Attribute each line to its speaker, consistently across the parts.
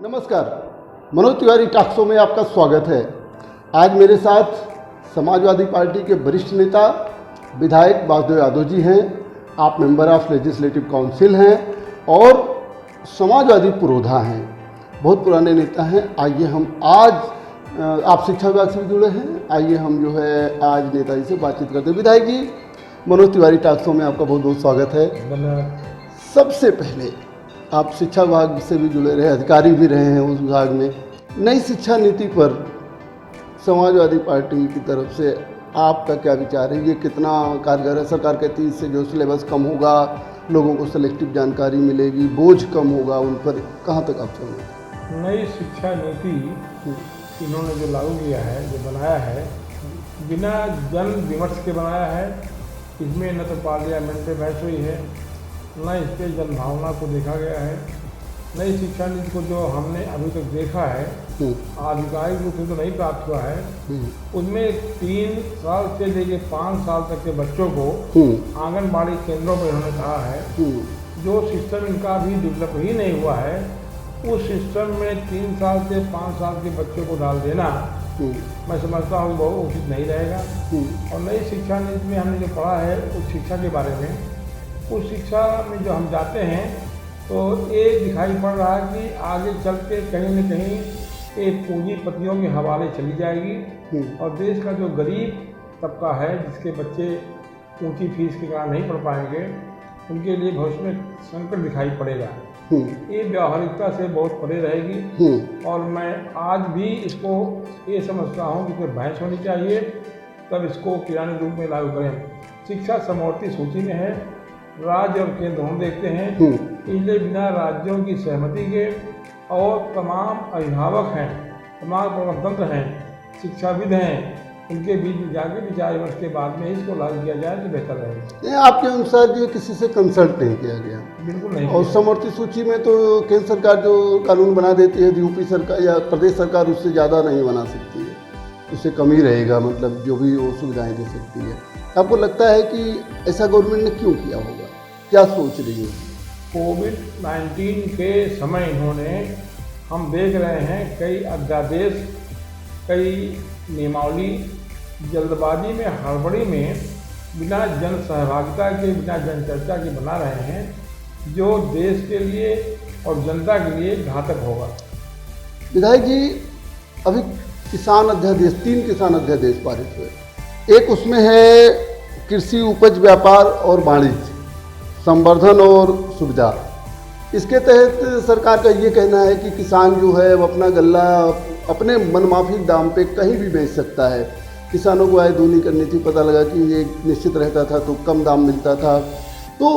Speaker 1: नमस्कार, Manoj Tiwari talk show में आपका स्वागत है। आज मेरे साथ समाजवादी पार्टी के वरिष्ठ नेता विधायक वासुदेव यादव जी हैं। आप मेंबर ऑफ लेजिस्लेटिव काउंसिल हैं और समाजवादी पुरोधा हैं, बहुत पुराने नेता हैं। आइए हम आज आप शिक्षा विभाग से भी जुड़े हैं, आइए हम जो है आज नेताजी से बातचीत करते हैं। विधायक जी, मनोज तिवारी टॉक शो में आपका बहुत बहुत स्वागत है। सबसे पहले आप शिक्षा विभाग से भी जुड़े रहे, अधिकारी भी रहे हैं उस विभाग में। नई शिक्षा नीति पर समाजवादी पार्टी की तरफ से आपका क्या विचार है? ये कितना कारगर है? सरकार कहती है इससे जो सिलेबस कम होगा, लोगों को सेलेक्टिव जानकारी मिलेगी, बोझ कम होगा उन पर, कहाँ तक आप समझें?
Speaker 2: नई शिक्षा नीति इन्होंने जो लागू किया है, जो बनाया है, बिना जन विमर्श के बनाया है। इसमें न तो पार्लियामेंट में बहस हुई है, न इस पर जनभावना को देखा गया है। नई शिक्षा नीति को जो हमने अभी तक देखा है, आधिकारिक रूप से तो नहीं प्राप्त हुआ है। उसमें 3 साल से लेकर 5 साल तक के बच्चों को आंगनबाड़ी केंद्रों पर इन्होंने कहा है, जो सिस्टम इनका अभी डेवलप ही नहीं हुआ है, उस सिस्टम में 3 साल से 5 साल के बच्चों को डाल देना मैं समझता हूँ बहुत उचित नहीं रहेगा। और नई शिक्षा नीति में हमने जो पढ़ा है उस शिक्षा के बारे में, उस शिक्षा में जो हम जाते हैं तो ये दिखाई पड़ रहा है कि आगे चल के कहीं न कहीं एक पूंजीपतियों के हवाले चली जाएगी और देश का जो गरीब तबका है, जिसके बच्चे ऊंची फीस के कारण नहीं पढ़ पाएंगे, उनके लिए भविष्य में संकट दिखाई पड़ेगा। ये व्यावहारिकता से बहुत परे रहेगी और मैं आज भी इसको ये समझता हूँ कि कोई बहस होनी चाहिए, तब इसको किराने रूप में लागू करें। शिक्षा समवर्ती सूची में है, राज्य और केंद्र हम देखते हैं, इसलिए बिना राज्यों की सहमति के और तमाम अभिभावक हैं, तमाम प्रबंधक हैं, शिक्षाविद हैं, उनके बीच में जाके विचार विमर्श के बाद में इसको लागू किया जाए तो बेहतर रहेगा।
Speaker 1: आपके अनुसार जो किसी से कंसल्ट नहीं किया गया?
Speaker 2: बिल्कुल नहीं।
Speaker 1: और समवर्ती सूची में तो केंद्र सरकार जो कानून बना देती है, यूपी सरकार या प्रदेश सरकार उससे ज़्यादा नहीं बना सकती है, उससे कम ही रहेगा, मतलब जो भी वो सुविधाएँ दे सकती है। आपको लगता है कि ऐसा गवर्नमेंट ने क्यों किया होगा? क्या सोच रही है?
Speaker 2: कोविड-19 के समय इन्होंने, हम देख रहे हैं, कई अध्यादेश, कई नियमावली जल्दबाजी में, हड़बड़ी में, बिना जन सहभागिता के, बिना जन चर्चा के बना रहे हैं, जो देश के लिए और जनता के लिए घातक होगा।
Speaker 1: विधायक जी, अभी किसान अध्यादेश, 3 किसान अध्यादेश पारित हुए। एक उसमें है कृषि उपज व्यापार और वाणिज्य, संवर्धन और सुविधा। इसके तहत सरकार का ये कहना है कि किसान जो है वो अपना गल्ला अपने मनमाफिक दाम पे कहीं भी बेच सकता है। किसानों को आय दूनी करनी थी, पता लगा कि ये निश्चित रहता था तो कम दाम मिलता था। तो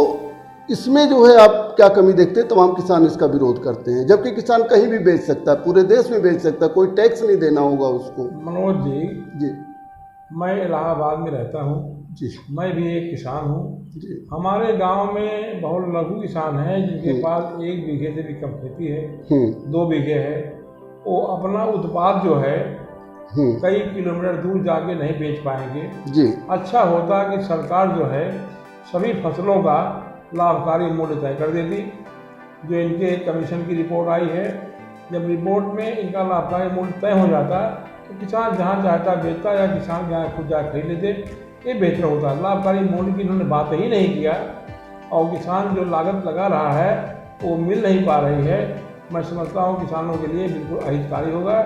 Speaker 1: इसमें जो है आप क्या कमी देखते हैं? तमाम किसान इसका विरोध करते हैं, जबकि किसान कहीं भी बेच सकता है, पूरे देश में बेच सकता है, कोई टैक्स नहीं देना होगा उसको।
Speaker 2: मनोज जी, मैं इलाहाबाद में रहता हूँ जी, मैं भी एक किसान हूँ। हमारे गांव में बहुत लघु किसान हैं जिनके पास 1 बीघे से भी कम खेती है, 2 बीघे है। वो अपना उत्पाद जो है कई किलोमीटर दूर जाके नहीं बेच पाएंगे जी। अच्छा होता कि सरकार जो है सभी फसलों का लाभकारी मूल्य तय कर देती। जो इनके कमीशन की रिपोर्ट आई है, जब रिपोर्ट में इनका लाभकारी मूल्य तय हो जाता तो किसान जहाँ चाहता बेचता या किसान जहाँ खुद जा खरीद लेते, ये बेहतर होता। लाभकारी मूल्य की इन्होंने बात ही नहीं किया और किसान जो लागत लगा रहा है वो मिल नहीं पा रही है। मैं समझता हूँ किसानों के लिए बिल्कुल अहितकारी होगा।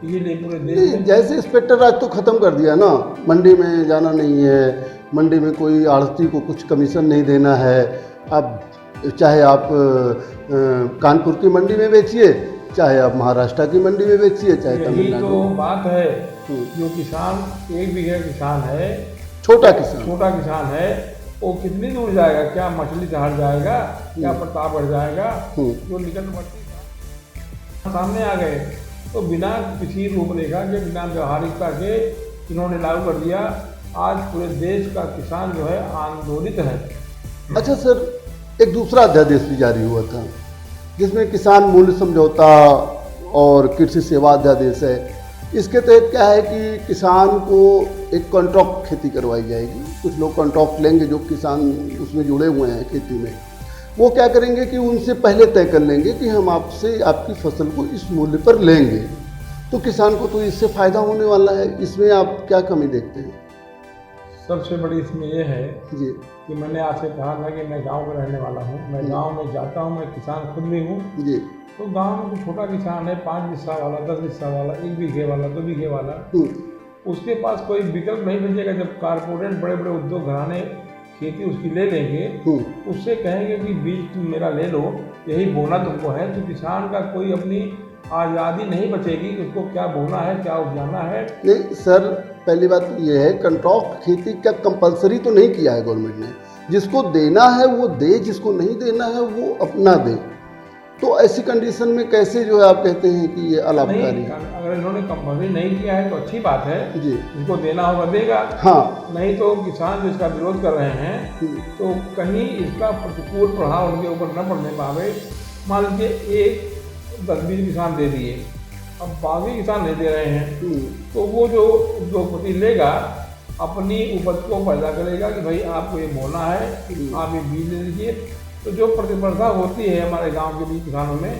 Speaker 2: इसीलिए पूरे देश में
Speaker 1: जैसे इंस्पेक्टर राज तो ख़त्म कर दिया ना, मंडी में जाना नहीं है, मंडी में कोई आढ़ती को कुछ कमीशन नहीं देना है। अब चाहे आप कानपुर की मंडी में बेचिए, चाहे आप महाराष्ट्र की मंडी में बेचिए, चाहे तमिलनाडु।
Speaker 2: तो बात है, जो किसान 1 बीघे किसान है,
Speaker 1: छोटा किसान
Speaker 2: है, वो कितनी दूर जाएगा? क्या मछली शहर जाएगा, क्या प्रतापगढ़ जाएगा? जो निकटवर्ती सामने आ गए तो बिना किसी रूपरेखा के, बिना व्यवहारिकता के इन्होंने लागू कर दिया। आज पूरे देश का किसान जो है आंदोलित है।
Speaker 1: अच्छा सर, एक दूसरा अध्यादेश भी जारी हुआ था जिसमें किसान मूल्य समझौता और कृषि सेवा अध्यादेश है। इसके तहत क्या है कि किसान को एक कॉन्ट्रैक्ट खेती करवाई जाएगी। कुछ लोग कॉन्ट्रैक्ट लेंगे जो किसान उसमें जुड़े हुए हैं खेती में, वो क्या करेंगे कि उनसे पहले तय कर लेंगे कि हम आपसे आपकी फसल को इस मूल्य पर लेंगे। तो किसान को तो इससे फ़ायदा होने वाला है। इसमें आप क्या कमी देखते हैं?
Speaker 2: सबसे बड़ी इसमें यह है
Speaker 1: जी
Speaker 2: कि मैंने आपसे कहा था कि मैं गांव का रहने वाला हूं, मैं गांव में जाता हूं, मैं किसान खुद भी हूं।
Speaker 1: जी।
Speaker 2: तो गांव में कोई छोटा किसान है, 5 बिस्सा वाला, 10 बिस्सा वाला, 1 बीघे वाला, 2 बीघे वाला, उसके पास कोई विकल्प नहीं बचेगा। जब कारपोरेट बड़े बड़े उद्योग घराने खेती उसकी ले लेंगे, उससे कहेंगे कि बीज तुम मेरा ले लो, यही बोना तुमको है, तो किसान का कोई अपनी आज़ादी नहीं बचेगी कि उसको क्या बोना है, क्या उपजाना है।
Speaker 1: नहीं सर, पहली बात ये है, कंट्रोल खेती का कंपलसरी तो नहीं किया है गवर्नमेंट ने। जिसको देना है वो दे, जिसको नहीं देना है वो अपना दे। तो ऐसी कंडीशन में कैसे जो है आप कहते हैं कि ये अलाभकारी है?
Speaker 2: अगर इन्होंने कंपलसरी नहीं किया है तो अच्छी बात है
Speaker 1: जी।
Speaker 2: जिसको देना होगा देगा।
Speaker 1: हाँ।
Speaker 2: नहीं तो किसान जो इसका विरोध कर रहे हैं तो कहीं इसका प्रतिकूल प्रभाव उनके ऊपर न पड़ने पावे। मान लीजिए 10-20 किसान दे दिए, अब बाकी किसान नहीं दे रहे हैं, तो वो जो उद्योगपति लेगा अपनी उपज को पैदा करेगा कि भाई आपको ये बोना है, आप ये बीज ले लीजिए। तो जो प्रतिस्पर्धा होती है हमारे गांव के बीच किसानों में,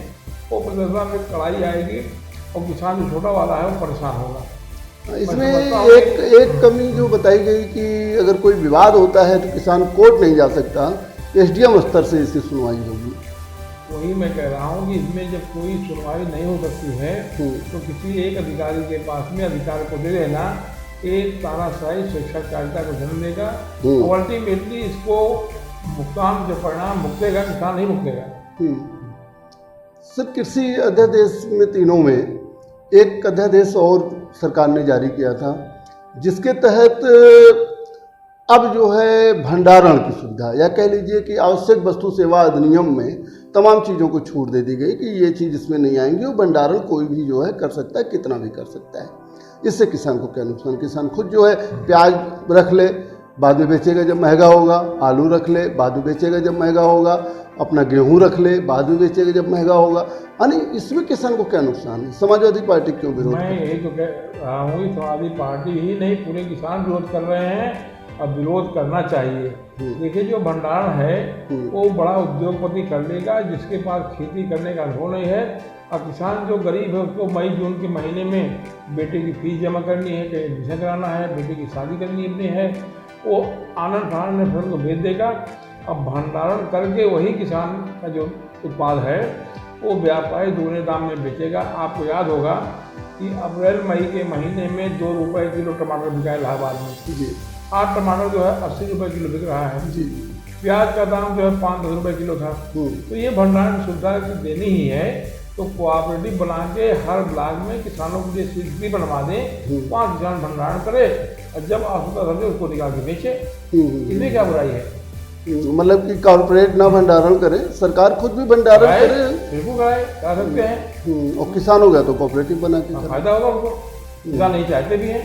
Speaker 2: वो प्रतिस्पर्धा में कड़ाई आएगी और किसान जो छोटा वाला है वो परेशान होगा।
Speaker 1: इसमें एक कमी जो बताई गई कि अगर कोई विवाद होता है तो किसान कोर्ट नहीं जा सकता, एसडीएम स्तर से इसकी सुनवाई होगी।
Speaker 2: वही मैं कह रहा हूँ कि इसमें जब कोई सुनवाई नहीं हो सकती है तो किसी एक अधिकारी के पास में अधिकार को दे देना एक तानाशाही स्वेच्छाचारिता को जन्म देगा और अल्टीमेटली इसको भुगतान जो परिणाम भुगतेगा किसान नहीं भुगतेगा।
Speaker 1: सर, कृषि अध्यादेश में तीनों में एक अध्यादेश और सरकार ने जारी किया था जिसके तहत अब जो है भंडारण की सुविधा, या कह लीजिए कि आवश्यक वस्तु सेवा अधिनियम में तमाम चीज़ों को छूट दे दी गई कि ये चीज़ इसमें नहीं आएंगी, वो भंडारण कोई भी जो है कर सकता है, कितना भी कर सकता है। इससे किसान को क्या नुकसान? किसान खुद जो है प्याज रख ले, बाद में बेचेगा जब महंगा होगा, आलू रख ले, बाद में बेचेगा जब महंगा होगा, अपना गेहूं रख ले, बाद में बेचेगा जब महंगा होगा। यानी इसमें किसान को क्या नुकसान है? समाजवादी पार्टी क्यों विरोध?
Speaker 2: मैं यही तो कह रहा हूँ कि समाजवादी पार्टी ही नहीं, पूरे किसान विरोध कर रहे हैं और विरोध करना चाहिए। देखिए, जो भंडारण है वो बड़ा उद्योगपति कर लेगा जिसके पास खेती करने का अनुभव नहीं है, और किसान जो गरीब है उसको मई जून के महीने में बेटे की फीस जमा करनी है, कहीं एडमिशन कराना है, बेटे की शादी करनी अपनी है, वो आनंद फानंद में फसल को बेच देगा। अब भंडारण करके वही किसान का जो उत्पाद है वो व्यापारी दोगुने दाम में बेचेगा। आपको याद होगा कि अप्रैल मई के महीने में 2 रुपये किलो टमाटर बिका इलाहाबाद में जी। आज टमाटर जो है 80 रुपये किलो बिक रहा है जी। प्याज का दाम जो है 5-10 रुपये किलो था। तो ये भंडारण सुविधा देनी ही है तो कोऑपरेटिव बना के हर ब्लॉक में किसानों के लिए स्थिति बनवा दें, 5 किसान भंडारण करे और जब आवश्यकता समझे उसको निकाल के बेचे। इसमें क्या बुराई है?
Speaker 1: मतलब कि कॉर्पोरेट ना भंडारण करे, सरकार खुद भी भंडारण करे,
Speaker 2: बिल्कुल कराए, करा सकते हैं।
Speaker 1: और किसान हो गया तो कोऑपरेटिव बना के
Speaker 2: फायदा होगा उनको, किसान नहीं चाहते भी हैं।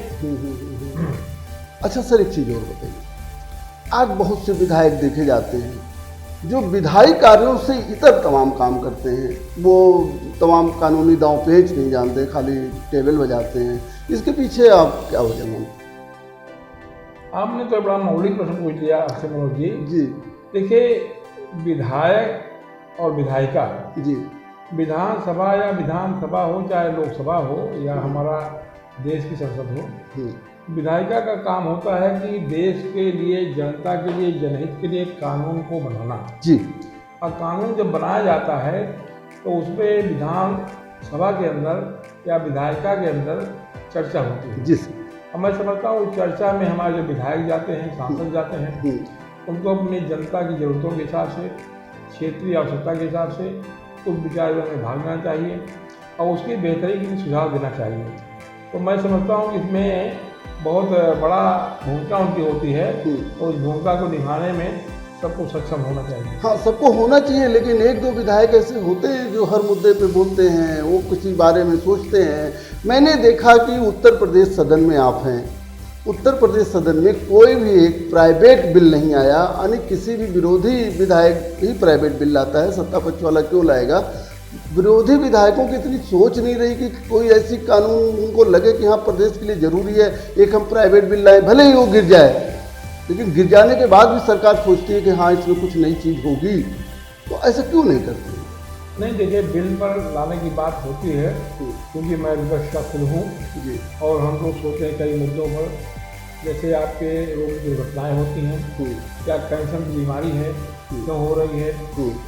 Speaker 1: अच्छा सर, एक चीज़ और बताइए, आज बहुत से विधायक देखे जाते हैं जो विधायी कार्यों से इतर तमाम काम करते हैं, वो तमाम कानूनी दांव पेच नहीं जानते, खाली टेबल बजाते हैं। इसके पीछे आप क्या वजह मानते?
Speaker 2: आपने तो बड़ा मौलिक प्रश्न पूछ लिया अक्षय मनोज जी।
Speaker 1: जी
Speaker 2: देखिए, विधायक और विधायिका
Speaker 1: जी,
Speaker 2: विधानसभा या विधानसभा हो चाहे लोकसभा हो या हमारा देश की संसद हो, विधायिका का काम होता है कि देश के लिए, जनता के लिए, जनहित के लिए कानून को बनाना जी। और कानून जब बनाया जाता है तो उसमें विधानसभा के अंदर या विधायिका के अंदर चर्चा होती है जी। और मैं समझता हूँ चर्चा में हमारे जो विधायक जाते हैं, सांसद जाते हैं, उनको अपनी जनता की ज़रूरतों के हिसाब से, क्षेत्रीय आवश्यकता के हिसाब से उस विचारों में भाग लेना चाहिए और उसकी बेहतरी के लिए सुझाव देना चाहिए। तो मैं समझता हूँ कि इसमें बहुत बड़ा भूमिका उनकी होती है और उस भूमिका को निभाने में सबको सक्षम होना चाहिए। हाँ,
Speaker 1: सबको होना चाहिए, लेकिन 1-2 विधायक ऐसे होते हैं जो हर मुद्दे पे बोलते हैं, वो किसी बारे में सोचते हैं। मैंने देखा कि उत्तर प्रदेश सदन में आप हैं, उत्तर प्रदेश सदन में कोई भी एक प्राइवेट बिल नहीं आया, यानी किसी भी विरोधी विधायक ही प्राइवेट बिल लाता है, सत्ता पक्ष वाला क्यों लाएगा? विरोधी विधायकों की इतनी सोच नहीं रही कि कोई ऐसी कानून उनको लगे कि हाँ प्रदेश के लिए ज़रूरी है, एक हम प्राइवेट बिल लाएं, भले ही वो गिर जाए, लेकिन गिर जाने के बाद भी सरकार सोचती है कि हाँ इसमें कुछ नई चीज़ होगी। तो ऐसा क्यों नहीं करते?
Speaker 2: नहीं देखिए, बिल पर लाने की बात होती है क्योंकि मैं विपक्ष का खुद हूँ
Speaker 1: जी।
Speaker 2: और हम लोग सोचते हैं कई मुद्दों पर, जैसे आपके रोग दुर्घटनाएँ होती हैं, क्या कैंसर की बीमारी है, क्यों हो रही है,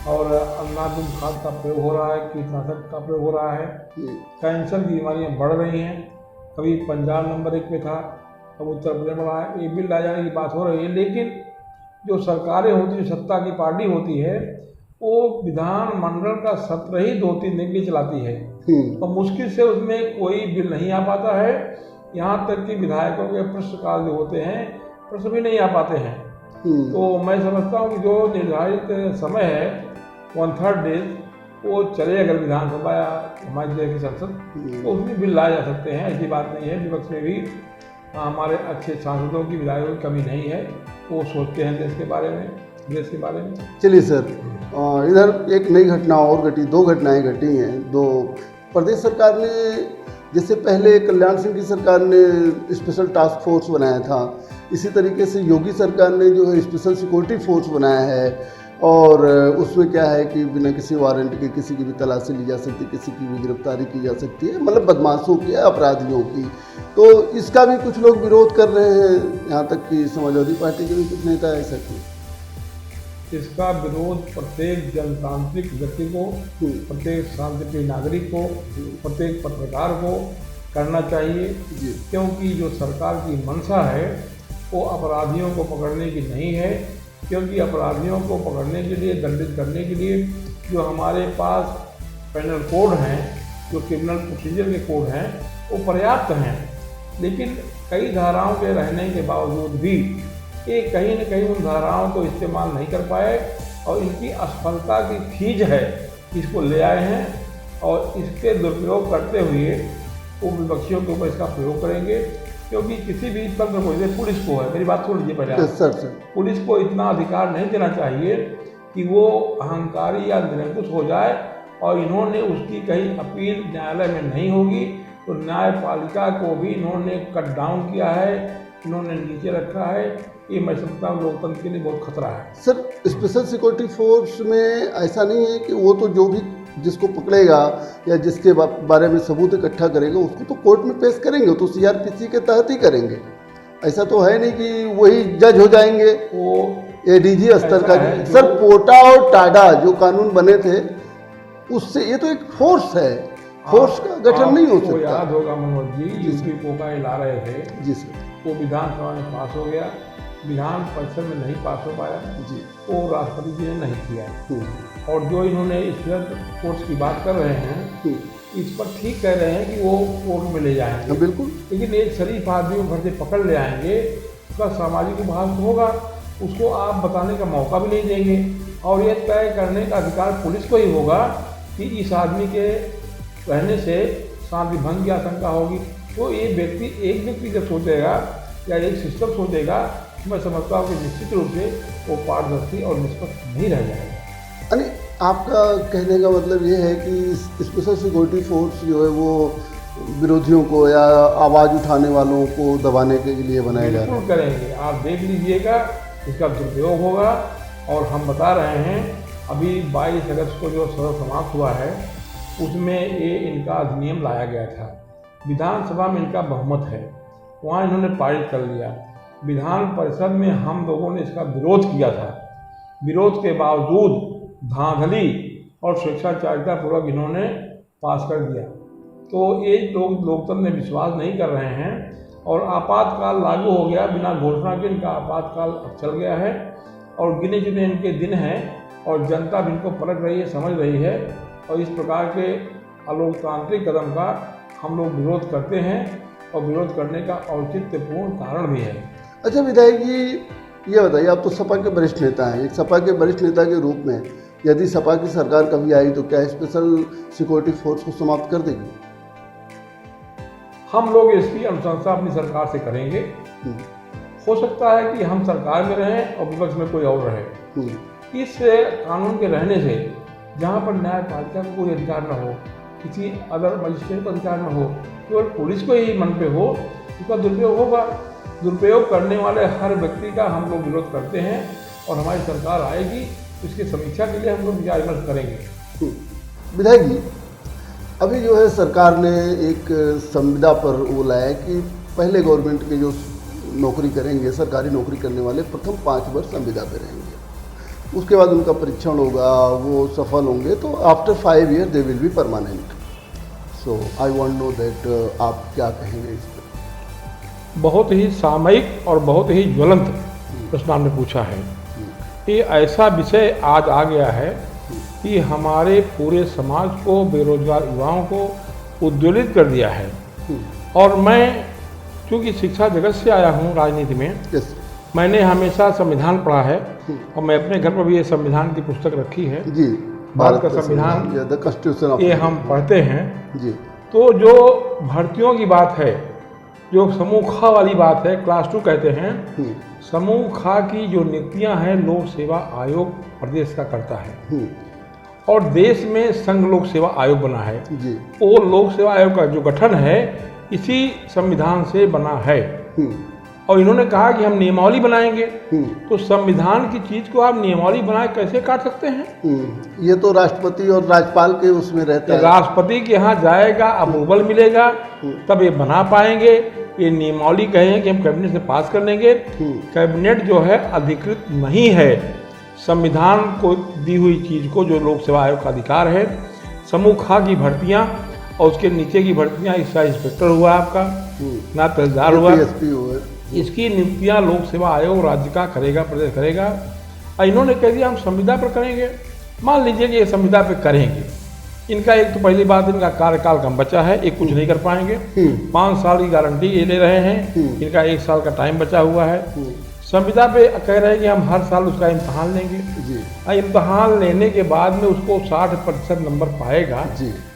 Speaker 2: और अंधाधुंध खाद का प्रयोग हो रहा है, कीटनाशक का प्रयोग हो रहा है, कैंसर की बीमारियाँ बढ़ रही हैं। कभी पंजाब नंबर 1 पे था, अब उत्तर प्रदेश में रहा है। ये बिल ला जाने की बात हो रही है, लेकिन जो सरकारें होती हैं, जो सत्ता की पार्टी होती है, वो विधानमंडल का सत्र ही 2-3 दिन के लिए चलाती है और मुश्किल से उसमें कोई बिल नहीं आ पाता है। यहाँ तक कि विधायकों के प्रश्नकाल जो होते हैं, प्रश्न भी नहीं आ पाते हैं। तो मैं समझता हूँ कि जो निर्धारित समय है 1/3 डेज, वो चले अगर विधानसभा या हमारी देश की संसद, तो उसमें बिल लाए जा सकते हैं। ऐसी बात नहीं है। विपक्ष में भी हमारे अच्छे सांसदों की, विधायकों की कमी नहीं है। वो सोचते हैं देश के बारे में, देश के बारे में।
Speaker 1: चलिए सर, इधर एक नई घटना और घटी, 2 घटनाएं घटी हैं। 2 प्रदेश सरकार ने, जैसे पहले कल्याण सिंह की सरकार ने स्पेशल टास्क फोर्स बनाया था, इसी तरीके से योगी सरकार ने जो है स्पेशल सिक्योरिटी फोर्स बनाया है। और उसमें क्या है कि बिना किसी वारंट के किसी की भी तलाशी ली जा सकती है, किसी की भी गिरफ्तारी की जा सकती है, मतलब बदमाशों की, अपराधियों की। तो इसका भी कुछ लोग विरोध कर रहे हैं, यहाँ तक कि समाजवादी पार्टी के भी कुछ नेता ऐसा क्यों?
Speaker 2: इसका विरोध प्रत्येक जनतांत्रिक व्यक्ति को, प्रत्येक शांतिप्रिय नागरिक को, प्रत्येक पत्रकार को करना चाहिए, क्योंकि जो सरकार की मंशा है वो अपराधियों को पकड़ने की नहीं है। क्योंकि अपराधियों को पकड़ने के लिए, दंडित करने के लिए जो हमारे पास पेनल कोड हैं, जो क्रिमिनल प्रोसीजर के कोड हैं, वो पर्याप्त हैं। लेकिन कई धाराओं के रहने के बावजूद भी ये कहीं न कहीं उन धाराओं को इस्तेमाल नहीं कर पाए और इनकी असफलता की खींच है, इसको ले आए हैं और इसके दुरुपयोग करते हुए वो विपक्षियों के ऊपर इसका प्रयोग करेंगे। क्योंकि किसी भी तंत्र को, जैसे पुलिस को है, मेरी बात सुन लीजिए पहले आप, पुलिस को इतना अधिकार नहीं देना चाहिए कि वो अहंकारी या निरंकुश हो जाए। और इन्होंने उसकी कहीं अपील न्यायालय में नहीं होगी, तो न्यायपालिका को भी इन्होंने कट डाउन किया है, इन्होंने नीचे रखा है। ये मैं समझता हूँ लोकतंत्र के लिए बहुत खतरा है।
Speaker 1: सर, स्पेशल सिक्योरिटी फोर्स में ऐसा नहीं है कि वो तो जो भी जिसको पकड़ेगा या जिसके बारे में सबूत इकट्ठा करेगा उसको तो कोर्ट में पेश करेंगे, तो सीआरपीसी के तहत ही करेंगे। ऐसा तो है नहीं कि वही जज हो जाएंगे। वो एडीजी स्तर का सर, पोटा और टाडा जो कानून बने थे उससे, ये तो एक फोर्स है, फोर्स का गठन नहीं हो सकता।
Speaker 2: याद होगा मनोज जी, यूपी पोका ला रहे थे
Speaker 1: जी सर,
Speaker 2: वो विधानसभा में पास हो गया, विधान परिषद में नहीं पास हो पाया जी, वो राष्ट्रपति जी ने नहीं किया। और जो इन्होंने स्पेशल फोर्स की बात कर रहे हैं, इस पर ठीक कह रहे हैं कि वो कोर्ट में ले जाएंगे,
Speaker 1: बिल्कुल। लेकिन
Speaker 2: एक शरीफ आदमी को घर से पकड़ ले आएंगे, उसका सामाजिक उपहास होगा, उसको आप बताने का मौका भी नहीं देंगे और ये तय करने का अधिकार पुलिस को ही होगा कि इस आदमी के रहने से शांति भंग की आशंका होगी। तो ये व्यक्ति, एक व्यक्ति जब सोचेगा या एक सिस्टम सोचेगा, मैं समझता हूँ कि निश्चित रूप से वो पारदर्शी और निष्पक्ष नहीं रह जाएगा।
Speaker 1: यानी आपका कहने का मतलब ये है कि स्पेशल सिक्योरिटी फोर्स जो है वो विरोधियों को या आवाज़ उठाने वालों को दबाने के लिए बनाया जा रहा है।
Speaker 2: बिल्कुल करेंगे, आप देख लीजिएगा, इसका दुरुपयोग होगा। और हम बता रहे हैं, अभी 22 अगस्त को जो सदन समाप्त हुआ है उसमें ये इनका अधिनियम लाया गया था। विधानसभा में इनका बहुमत है, वहाँ इन्होंने पारित कर लिया। विधान परिषद में हम लोगों ने इसका विरोध किया था, विरोध के बावजूद धांधली और स्वेच्छाचारितापूर्वक इन्होंने पास कर दिया। तो ये लोग लोकतंत्र में विश्वास नहीं कर रहे हैं और आपातकाल लागू हो गया, बिना घोषणा के इनका आपातकाल अब चल गया है और गिने चुने इनके दिन हैं और जनता भी इनको पलट रही है, समझ रही है। और इस प्रकार के अलोकतांत्रिक कदम का हम लोग विरोध करते हैं और विरोध करने का औचित्यपूर्ण कारण भी है।
Speaker 1: अच्छा विधायक जी, ये बताइए, आप तो सपा के वरिष्ठ नेता हैं, एक सपा के वरिष्ठ नेता के रूप में यदि सपा की सरकार कभी आई तो क्या स्पेशल सिक्योरिटी फोर्स को समाप्त कर देगी?
Speaker 2: हम लोग इसकी अनुशंसा अपनी सरकार से करेंगे। हो सकता है कि हम सरकार में रहें और विपक्ष में कोई और रहे। इस कानून के रहने से जहाँ पर न्यायपालिका को कोई अधिकार न हो, किसी अदर मजिस्ट्रेट को अधिकार न हो, केवल पुलिस को ही मन पे हो, उसका दुरुपयोग होगा। दुरुपयोग करने वाले हर व्यक्ति का हम लोग विरोध करते हैं और हमारी सरकार आएगी इसकी समीक्षा के लिए हम लोग विचार विमर्श करेंगे।
Speaker 1: विधायक जी, अभी जो है सरकार ने एक संविदा पर वो लाया है कि पहले गवर्नमेंट के जो नौकरी करेंगे, सरकारी नौकरी करने वाले प्रथम 5 वर्ष संविदा पे रहेंगे, उसके बाद उनका परीक्षण होगा, वो सफल होंगे तो after 5 year they will be permanent. So I want know that आप क्या कहेंगे इस पर?
Speaker 2: बहुत ही सामयिक और बहुत ही ज्वलंत प्रश्न आपने पूछा है। ये ऐसा विषय आज आ गया है कि हमारे पूरे समाज को, बेरोजगार युवाओं को उद्वेलित कर दिया है। और मैं चूँकि शिक्षा जगत से आया हूँ राजनीति में, मैंने हमेशा संविधान पढ़ा है और मैं अपने घर पर भी ये संविधान की पुस्तक रखी है
Speaker 1: जी,
Speaker 2: भारत का संविधान,
Speaker 1: द कॉन्स्टिट्यूशन ऑफ
Speaker 2: ये हम पढ़ते हैं
Speaker 1: जी।
Speaker 2: तो जो भर्तियों की बात है, जो समूह ख वाली बात है, क्लास 2 कहते हैं, समूह ख की जो नियुक्तियां हैं लोक सेवा आयोग प्रदेश का करता है और देश में संघ लोक सेवा आयोग बना है
Speaker 1: जी।
Speaker 2: वो लोक सेवा आयोग का जो गठन है इसी संविधान से बना है। और इन्होंने कहा कि हम नियमावली बनाएंगे, तो संविधान की चीज को आप नियमावली बनाए कैसे काट सकते हैं?
Speaker 1: ये तो राष्ट्रपति और राज्यपाल के उसमें रहता है।
Speaker 2: राष्ट्रपति के यहाँ जाएगा, अप्रूवल मिलेगा, तब ये बना पाएंगे। ये नियमावली कहें कि हम कैबिनेट से पास कर लेंगे, कैबिनेट जो है अधिकृत नहीं है संविधान को दी हुई चीज को, जो लोक सेवा आयोग का अधिकार है। समूह ख की भर्तियां और उसके नीचे की भर्तियां, इसका इंस्पेक्टर हुआ आपका, ना तहसीलदार हुआ, इसकी नियुक्तियां लोक सेवा आयोग राज्य का करेगा, प्रदेश करेगा। और इन्होंने कह दिया हम संविदा पर करेंगे। मान लीजिए कि ये संविदा पे करेंगे, इनका एक तो पहली बात इनका कार्यकाल कम बचा है, एक कुछ नहीं कर पाएंगे। 5 साल की गारंटी ये ले रहे हैं, इनका 1 साल का टाइम बचा हुआ है। संविदा पे कह रहे हैं कि हम हर साल उसका इम्तहान लेंगे, इम्तहान लेने के बाद में उसको 60% नंबर पाएगा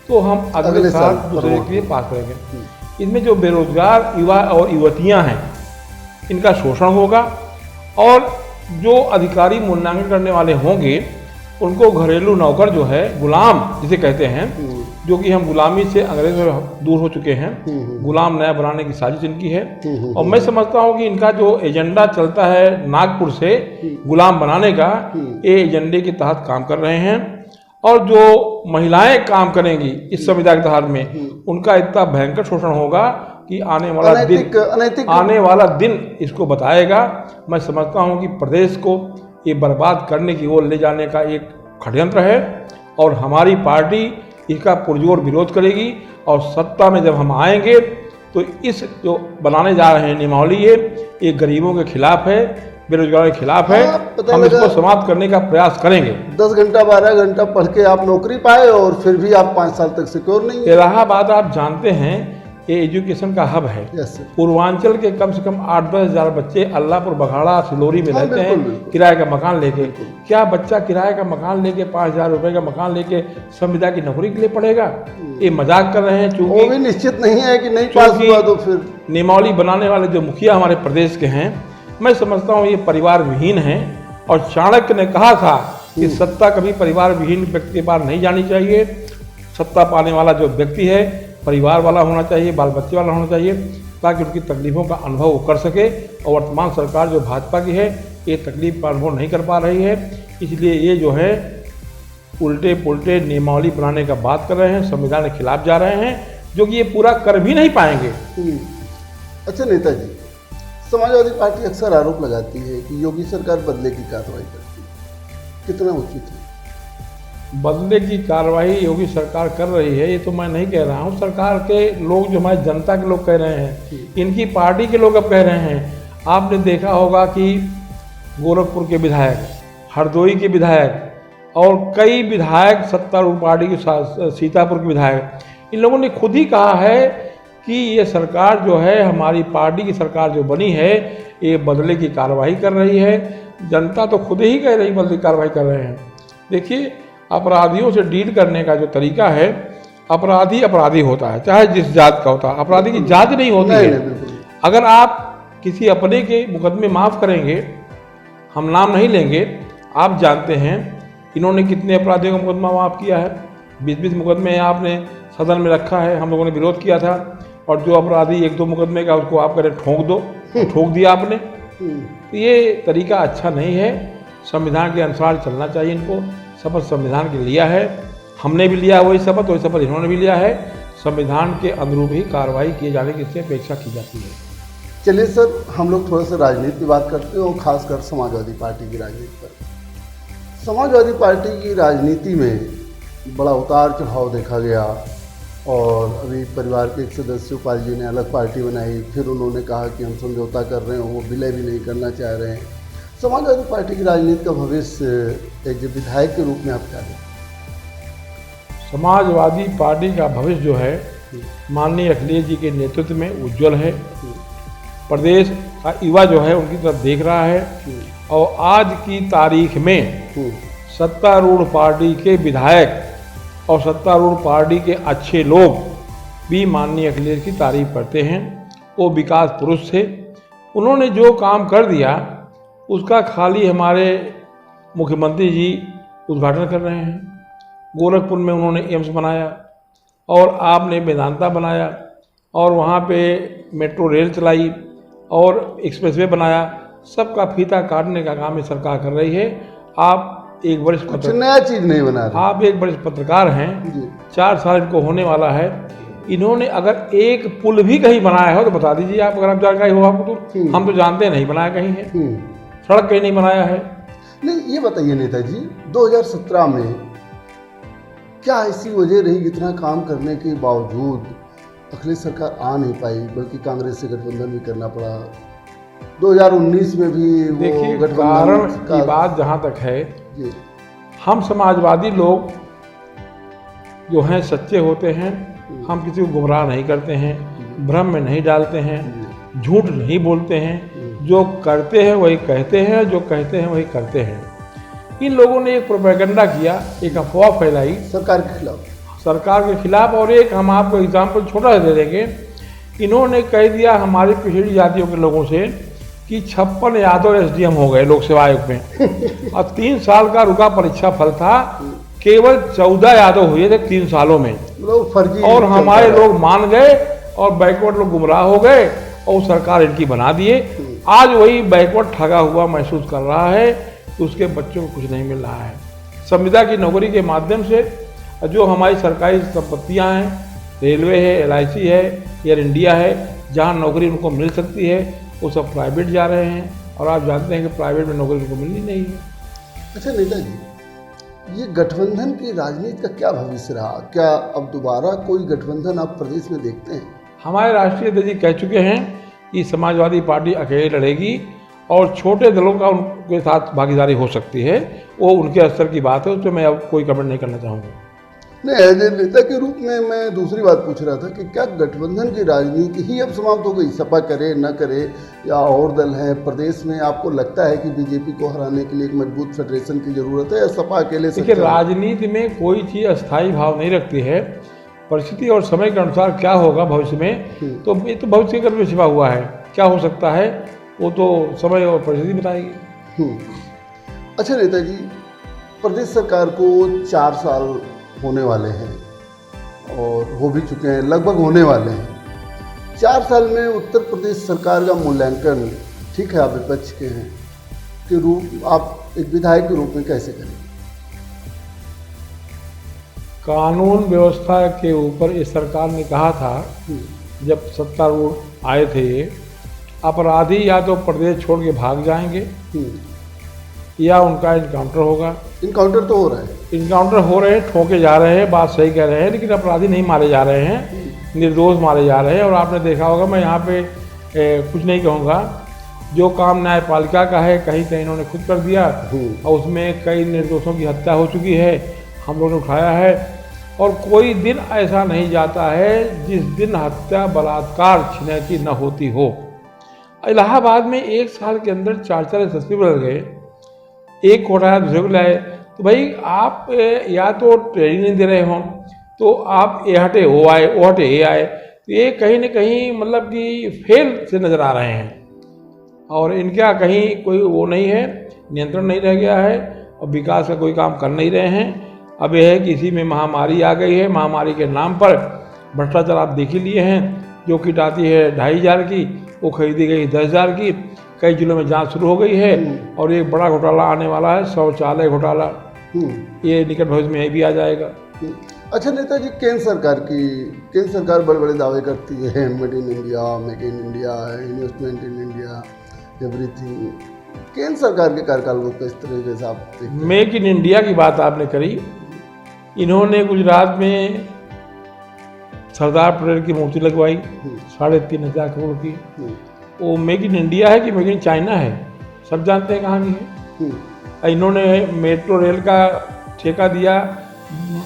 Speaker 2: तो हम अगले साल दूसरे के लिए पास करेंगे। इसमें जो बेरोजगार युवा और युवतियां हैं इनका शोषण होगा और जो अधिकारी मूल्यांकन करने वाले होंगे उनको घरेलू नौकर जो है, गुलाम जिसे कहते हैं, जो कि हम गुलामी से अंग्रेजों से दूर हो चुके हैं, गुलाम नया बनाने की साजिश इनकी है। और मैं समझता हूँ कि इनका जो एजेंडा चलता है नागपुर से गुलाम बनाने का, ये एजेंडे के तहत काम कर रहे हैं। और जो महिलाएं काम करेंगी इस संविदा के तहत में, उनका इतना भयंकर शोषण होगा कि आने वाला दिन इसको बताएगा। मैं समझता हूँ कि प्रदेश को ये बर्बाद करने की ओर ले जाने का एक षड्यंत्र है और हमारी पार्टी इसका पुरजोर विरोध करेगी। और सत्ता में जब हम आएंगे तो इस जो बनाने जा रहे हैं नियमावली, ये गरीबों के खिलाफ है, बेरोजगारों के खिलाफ है। हम इसको समाप्त करने का प्रयास करेंगे।
Speaker 1: 10 घंटा 12 घंटा पढ़ के आप नौकरी पाए और फिर भी आप 5 साल तक सिक्योर नहीं है।
Speaker 2: इलाहाबाद आप जानते हैं ये एजुकेशन का हब है। पूर्वांचल के कम से कम 8-10 हज़ार बच्चे अल्लाहपुर, बघाड़ा, सिलोरी में रहते हैं किराए का मकान लेके। क्या बच्चा किराए का मकान लेके 5,000 रुपए का मकान लेके संविदा की नौकरी के लिए पढ़ेगा? ये मजाक कर रहे हैं। चूंकि
Speaker 1: वो भी निश्चित नहीं है कि नहीं पास हुआ तो फिर
Speaker 2: नियमावली बनाने वाले जो मुखिया हमारे प्रदेश के हैं, मैं समझता हूँ ये परिवार विहीन हैं। और चाणक्य ने कहा था कि सत्ता कभी परिवार विहीन व्यक्ति के पास नहीं जानी चाहिए। सत्ता पाने वाला जो व्यक्ति है परिवार वाला होना चाहिए, बाल बच्चे वाला होना चाहिए, ताकि उनकी तकलीफ़ों का अनुभव वो कर सके। और वर्तमान सरकार जो भाजपा की है ये तकलीफ का अनुभव नहीं कर पा रही है, इसलिए ये जो है उल्टे पुल्टे नियमावली बनाने का बात कर रहे हैं, संविधान के खिलाफ जा रहे हैं, जो कि ये पूरा कर भी नहीं पाएंगे।
Speaker 1: अच्छा नेताजी, समाजवादी पार्टी अक्सर आरोप लगाती है कि योगी सरकार बदले की कार्रवाई करती है, कितना उचित है?
Speaker 2: बदले की कार्रवाई योगी सरकार कर रही है ये तो मैं नहीं कह रहा हूँ। सरकार के लोग, जो हमारी जनता के लोग कह रहे हैं, इनकी पार्टी के लोग अब कह रहे हैं। आपने देखा होगा कि गोरखपुर के विधायक, हरदोई के विधायक और कई विधायक सत्तारूढ़ पार्टी के सीतापुर के विधायक, इन लोगों ने खुद ही कहा है कि ये सरकार जो है, हमारी पार्टी की सरकार जो बनी है, ये बदले की कार्रवाई कर रही है। जनता तो खुद ही कह रही बदले की कार्रवाई कर रहे हैं। देखिए, अपराधियों से डील करने का जो तरीका है, अपराधी अपराधी होता है, चाहे जिस जात का होता है। अपराधी की जात नहीं होती है। अगर आप किसी अपने के मुकदमे माफ़ करेंगे, हम नाम नहीं लेंगे, आप जानते हैं इन्होंने कितने अपराधियों का मुकदमा माफ़ किया है। 20-20 मुकदमे आपने सदन में रखा है, हम लोगों ने विरोध किया था। और जो अपराधी 1-2 मुकदमे का, उसको आप करें ठोक दो, ठोक दिया आपने। तो ये तरीका अच्छा नहीं है। संविधान के अनुसार चलना चाहिए इनको। शपथ संविधान के लिया है, हमने भी लिया वही शपथ इन्होंने भी लिया है। संविधान के अनुरूप ही कार्रवाई किए जाने की इससे अपेक्षा की जाती है।
Speaker 1: चलिए सर, हम लोग थोड़ा सा राजनीति की बात करते हैं और खासकर समाजवादी पार्टी की राजनीति पर। समाजवादी पार्टी की राजनीति में बड़ा उतार चढ़ाव देखा गया और अभी परिवार के एक सदस्य उपाल जी ने अलग पार्टी बनाई, फिर उन्होंने कहा कि हम समझौता कर रहे हैं, वो विलय भी नहीं करना चाह रहे हैं। समाजवादी पार्टी की राजनीति का भविष्य एक विधायक के रूप में आप क्या देखें?
Speaker 2: समाजवादी पार्टी का भविष्य जो है माननीय अखिलेश जी के नेतृत्व में उज्जवल है। प्रदेश का युवा जो है उनकी तरफ देख रहा है और आज की तारीख में सत्तारूढ़ पार्टी के विधायक और सत्तारूढ़ पार्टी के अच्छे लोग भी माननीय अखिलेश की तारीफ करते हैं। वो विकास पुरुष थे, उन्होंने जो काम कर दिया उसका खाली हमारे मुख्यमंत्री जी उद्घाटन कर रहे हैं। गोरखपुर में उन्होंने एम्स बनाया और आपने वेदांता बनाया और वहाँ पे मेट्रो रेल चलाई और एक्सप्रेसवे बनाया। सबका फीता काटने का काम ये सरकार कर रही है। आप एक वरिष्ठ
Speaker 1: कुछ नया चीज नहीं बना रहे।
Speaker 2: आप एक वरिष्ठ पत्रकार हैं, 4 साल इनको होने वाला है। इन्होंने अगर एक पुल भी कहीं बनाया हो तो बता दीजिए आप, अगर आप जानकारी हो आपको तो। हम तो जानते नहीं बनाया कहीं है, सड़क कहीं नहीं बनाया है।
Speaker 1: नहीं, ये बताइए नेताजी, 2017 में क्या ऐसी वजह रही कि इतना काम करने के बावजूद अखिलेश सरकार आ नहीं पाई, बल्कि कांग्रेस से गठबंधन भी करना पड़ा? 2019 में भी
Speaker 2: देखिए, कारण की बात जहाँ तक है, हम समाजवादी लोग जो हैं सच्चे होते हैं। हम किसी को गुमराह नहीं करते हैं, भ्रम में नहीं डालते हैं, झूठ नहीं बोलते हैं। जो करते हैं वही कहते हैं, जो कहते हैं वही करते हैं। इन लोगों ने एक प्रोपेगेंडा किया, एक अफवाह फैलाई सरकार के खिलाफ। और एक हम आपको एग्जाम्पल छोटा सा दे देंगे। इन्होंने कह दिया हमारी पिछड़ी जातियों के लोगों से कि 56 यादव SDM हो गए लोक सेवा आयोग में और 3 साल का रुका परीक्षा फल था, केवल 14 यादव हुए थे 3 सालों में।
Speaker 1: फर्जी
Speaker 2: और हमारे लोग मान गए और बैकवर्ड लोग गुमराह हो गए और सरकार इनकी बना दिए। आज वही बैकवर्ड ठगा हुआ महसूस कर रहा है कि उसके बच्चों को कुछ नहीं मिल रहा है। संविदा की नौकरी के माध्यम से जो हमारी सरकारी संपत्तियां हैं, रेलवे है, LIC है, एयर इंडिया है, जहां नौकरी उनको मिल सकती है वो सब प्राइवेट जा रहे हैं। और आप जानते हैं कि प्राइवेट में नौकरी उनको मिलनी नहीं है।
Speaker 1: अच्छा नेताजी, ये गठबंधन की राजनीति का क्या भविष्य रहा? क्या अब दोबारा कोई गठबंधन आप प्रदेश में देखते हैं?
Speaker 2: हमारे राष्ट्रीय अध्यक्ष जी कह चुके हैं कि समाजवादी पार्टी अकेले लड़ेगी और छोटे दलों का उनके साथ भागीदारी हो सकती है। वो उनके स्तर की बात है, उस पर मैं अब कोई कमेंट नहीं करना चाहूँगा।
Speaker 1: नहीं, एज ए नेता के रूप में मैं दूसरी बात पूछ रहा था कि क्या गठबंधन की राजनीति ही अब समाप्त हो गई? सपा करे न करे या और दल है प्रदेश में, आपको लगता है कि बीजेपी को हराने के लिए एक मजबूत फेडरेशन की जरूरत है या सपा अकेले?
Speaker 2: देखिए, राजनीति में कोई चीज़ अस्थायी भाव नहीं रखती है। परिस्थिति और समय के अनुसार क्या होगा भविष्य में, तो ये तो भविष्य के में छिपा हुआ है। क्या हो सकता है वो तो समय और परिस्थिति बताएगी।
Speaker 1: अच्छा नेताजी, प्रदेश सरकार को 4 साल होने वाले हैं और हो भी चुके हैं, लगभग होने वाले हैं। 4 साल में उत्तर प्रदेश सरकार का मूल्यांकन, ठीक है आप विपक्ष के हैं, के रूप आप एक विधायक के रूप में कैसे करेंगे?
Speaker 2: कानून व्यवस्था के ऊपर इस सरकार ने कहा था जब सत्तारूढ़ आए थे, अपराधी या तो प्रदेश छोड़ के भाग जाएंगे या उनका इनकाउंटर होगा।
Speaker 1: इनकाउंटर तो हो रहा है,
Speaker 2: इनकाउंटर हो रहे हैं, ठोके जा रहे हैं, बात सही कह रहे हैं, लेकिन अपराधी नहीं मारे जा रहे हैं, निर्दोष मारे जा रहे हैं। और आपने देखा होगा, मैं यहाँ पे कुछ नहीं कहूँगा, जो काम न्यायपालिका का है कहीं कहीं इन्होंने खुद कर दिया और उसमें कई निर्दोषों की हत्या हो चुकी है, हम लोगों ने उठाया है। और कोई दिन ऐसा नहीं जाता है जिस दिन हत्या, बलात्कार, छिनैती न होती हो। इलाहाबाद में 1 साल के अंदर 4 SSP बदल गए, एक को हटाया दूसरे को लाए। तो भाई आप या तो ट्रेनिंग नहीं दे रहे हो, तो आप ए हटे ओ आए, ओ हटे ए आए, तो ये कहीं ना कहीं मतलब कि फेल से नज़र आ रहे हैं। और इनका कहीं कोई वो नहीं है, नियंत्रण नहीं रह गया है और विकास का कोई काम कर नहीं रहे हैं। अब यह है कि इसी में महामारी आ गई है, महामारी के नाम पर भ्रष्टाचार आप देख ही लिए हैं। जो किट आती है 2500 की, वो खरीदी गई 10,000 की। कई जिलों में जांच शुरू हो गई है और एक बड़ा घोटाला आने वाला है, शौचालय घोटाला। ये निकट भविष्य में भी आ जाएगा।
Speaker 1: अच्छा नेताजी, केंद्र सरकार बड़े बड़े दावे करती है, made in India, make in India, investment in India, everything. केंद्र सरकार के कार्यकाल को किस तरीके से आप देखते हैं?
Speaker 2: मेक इन इंडिया की बात आपने करी। इन्होंने गुजरात में सरदार पटेल की मूर्ति लगवाई 3,500 करोड़ की। वो मेक इन इंडिया है कि मेक इन चाइना है, सब जानते हैं कहाँ की है। इन्होंने मेट्रो रेल का ठेका दिया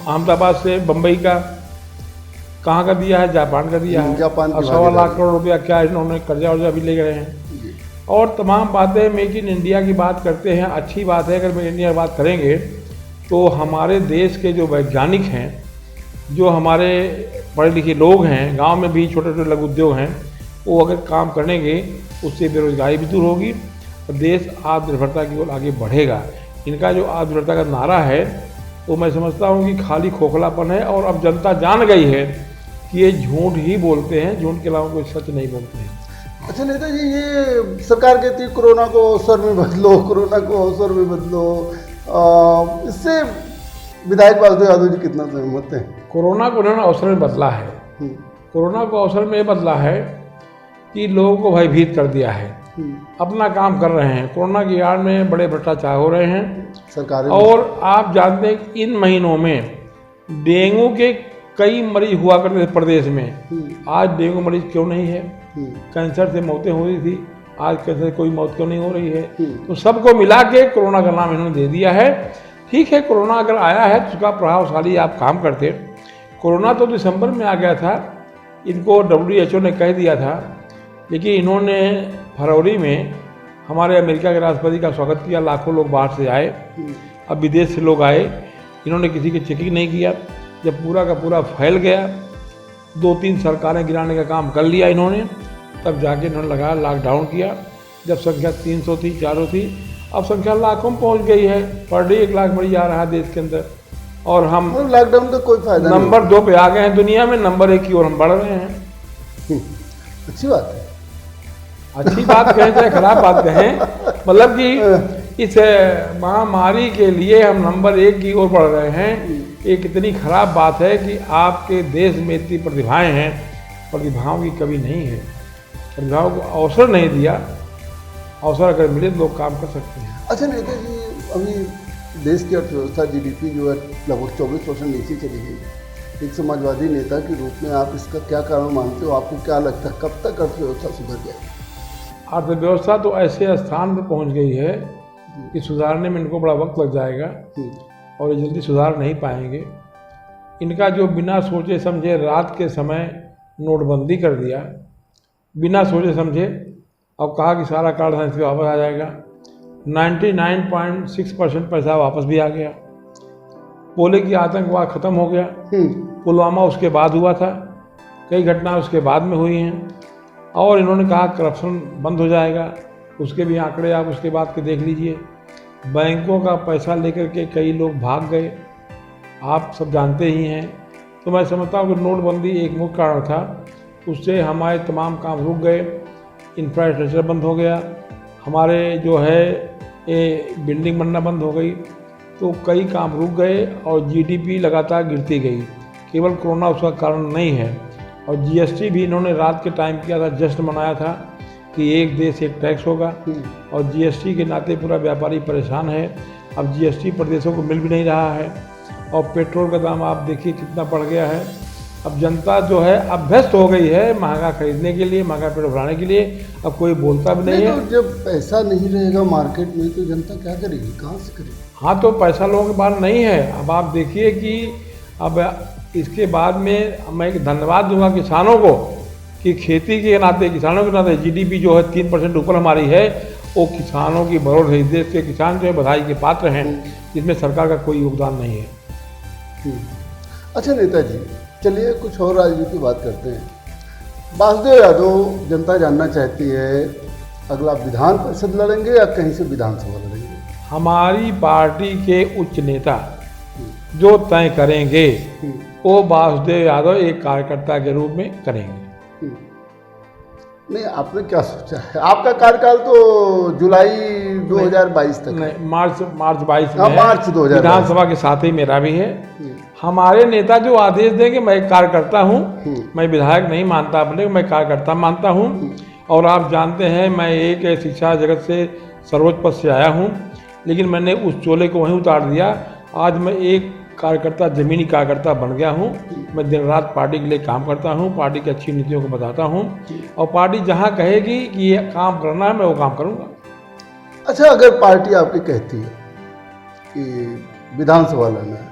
Speaker 2: अहमदाबाद से बम्बई का, कहाँ का दिया है? जापान का दिया है।
Speaker 1: जापान
Speaker 2: और 1.25 लाख करोड़ रुपया क्या इन्होंने कर्जा वर्जा भी ले गए हैं। और तमाम बातें मेक इन इंडिया की बात करते हैं, अच्छी बात है। अगर मेक इन इंडिया की बात करेंगे तो हमारे देश के जो वैज्ञानिक हैं, जो हमारे पढ़े लिखे लोग हैं, गांव में भी छोटे छोटे लघु उद्योग हैं, वो अगर काम करेंगे उससे बेरोजगारी भी दूर होगी और देश आत्मनिर्भरता की ओर आगे बढ़ेगा। इनका जो आत्मनिर्भरता का नारा है तो मैं समझता हूँ कि खाली खोखलापन है और अब जनता जान गई है कि ये झूठ ही बोलते हैं, झूठ के अलावा कोई सच नहीं बोलते हैं।
Speaker 1: अच्छा नेताजी, ये सरकार कहती है कोरोना को अवसर में बदलो, कोरोना को अवसर में बदलो, इससे विधायक वासुदेव यादव जी कितना सहमत हैं?
Speaker 2: कोरोना को उन्होंने अवसर में बदला है। कोरोना को अवसर में बदला है कि लोगों को भयभीत कर दिया है, अपना काम कर रहे हैं। कोरोना की आड़ में बड़े भ्रष्टाचार हो रहे हैं
Speaker 1: सरकार। और
Speaker 2: आप जानते हैं कि इन महीनों में डेंगू के कई मरीज हुआ करते थे प्रदेश में, आज डेंगू मरीज क्यों नहीं है? कैंसर से मौतें हो रही थी, आज कैंसर से कोई मौत क्यों नहीं हो रही है? तो सबको मिला के कोरोना का नाम इन्होंने दे दिया है। ठीक है, कोरोना अगर आया है तो उसका प्रभावशाली आप काम करते। कोरोना तो दिसंबर में आ गया था, इनको WHO ने कह दिया था, लेकिन इन्होंने फरवरी में हमारे अमेरिका के राष्ट्रपति का स्वागत किया, लाखों लोग बाहर से आए, अब विदेश से लोग आए, इन्होंने किसी की चेकिंग नहीं किया। जब पूरा का पूरा फैल गया, 2-3 सरकारें गिराने का काम कर लिया इन्होंने, तब जाके इन्होंने लगाया, लॉकडाउन किया। जब संख्या 300 थी, 400 थी, अब संख्या लाखों में पहुंच गई है। पर डे 1 लाख मरीज आ रहा है देश के अंदर और हम
Speaker 1: लॉकडाउन का कोई फायदा नहीं।
Speaker 2: नंबर 2 पे आ गए हैं दुनिया में, नंबर 1 की ओर हम बढ़ रहे हैं।
Speaker 1: अच्छी बात है। अच्छी
Speaker 2: बात कहें चाहे खराब बात कहें, मतलब कि इस महामारी के लिए हम नंबर 1 की ओर बढ़ रहे हैं। ये कितनी खराब बात है कि आपके देश में इतनी प्रतिभाएं हैं, प्रतिभाओं की कमी नहीं है, प्रतिभाओं को अवसर नहीं दिया। अवसर अगर मिले तो लोग काम कर सकते हैं।
Speaker 1: अच्छा नेताजी, अभी देश की अर्थव्यवस्था GDP जो है लगभग 24% नीचे चली गई। एक समाजवादी नेता के रूप में आप इसका क्या कारण मानते हो? आपको क्या लगता है कब तक अर्थव्यवस्था सुधर जाएगी?
Speaker 2: अर्थव्यवस्था तो ऐसे स्थान पर पहुंच गई है कि सुधारने में इनको बड़ा वक्त लग जाएगा और ये जल्दी सुधार नहीं पाएंगे। इनका जो बिना सोचे समझे रात के समय नोटबंदी कर दिया, बिना सोचे समझे, अब कहा कि सारा कार्ड साइंस पे वापस आ जाएगा। 99.6% पैसा वापस भी आ गया। बोले कि आतंकवाद ख़त्म हो गया। पुलवामा उसके बाद हुआ था, कई घटनाएं उसके बाद में हुई हैं। और इन्होंने कहा करप्शन बंद हो जाएगा, उसके भी आंकड़े आप उसके बाद के देख लीजिए। बैंकों का पैसा लेकर के कई लोग भाग गए, आप सब जानते ही हैं। तो मैं समझता हूँ कि नोटबंदी एक मुख्य कारण था, उससे हमारे तमाम काम रुक गए, इंफ्रास्ट्रक्चर बंद हो गया, हमारे जो है ये बिल्डिंग बनना बंद हो गई, तो कई काम रुक गए और GDP लगातार गिरती गई। केवल कोरोना उसका कारण नहीं है। और GST भी इन्होंने रात के टाइम किया था, जश्न मनाया था कि एक देश एक टैक्स होगा, और GST के नाते पूरा व्यापारी परेशान है। अब GST प्रदेशों को मिल भी नहीं रहा है और पेट्रोल का दाम आप देखिए कितना बढ़ गया है। अब जनता जो है अभ्यस्त हो गई है महंगा खरीदने के लिए, महंगा पेट्रोल भराने के लिए। अब कोई बोलता भी नहीं है।
Speaker 1: तो जब पैसा नहीं रहेगा मार्केट में तो जनता क्या करेगी, कहाँ से करेगी?
Speaker 2: हाँ, तो पैसा लोगों के पास नहीं है। अब आप देखिए कि अब इसके बाद में मैं एक धन्यवाद दूंगा किसानों को कि खेती के नाते, किसानों के नाते GDP जो है 3% ऊपर हमारी है, वो किसानों की बढ़ोतरी। देश के किसान जो है बधाई के पात्र हैं, इसमें सरकार का कोई योगदान नहीं है।
Speaker 1: अच्छा नेताजी, चलिए कुछ और राजनीति की बात करते हैं। वासुदेव यादव, जनता जानना चाहती है अगला विधान परिषद लड़ेंगे या कहीं से विधानसभा लड़ेंगे?
Speaker 2: हमारी पार्टी के उच्च नेता जो तय करेंगे वो वासुदेव यादव एक कार्यकर्ता के रूप में करेंगे।
Speaker 1: नहीं, आपने क्या सोचा है? आपका कार्यकाल तो जुलाई 2022 तक है।
Speaker 2: नहीं, मार्च 22 में
Speaker 1: हाँ,
Speaker 2: है।
Speaker 1: मार्च 2022
Speaker 2: विधानसभा के साथ ही मेरा भी है। हमारे नेता जो आदेश देंगे, मैं एक कार्यकर्ता हूँ, मैं विधायक नहीं मानता अपने को, मैं कार्यकर्ता मानता हूँ। और आप जानते हैं मैं एक शिक्षा जगत से सर्वोच्च पद से आया हूँ, लेकिन मैंने उस चोले को वहीं उतार दिया। आज मैं एक कार्यकर्ता, जमीनी कार्यकर्ता बन गया हूँ। मैं दिन रात पार्टी के लिए काम करता हूँ, पार्टी की अच्छी नीतियों को बताता हूँ, और पार्टी जहाँ कहेगी कि ये काम करना है मैं वो काम करूँगा।
Speaker 1: अच्छा, अगर पार्टी आपकी कहती है कि विधानसभा लड़ना है,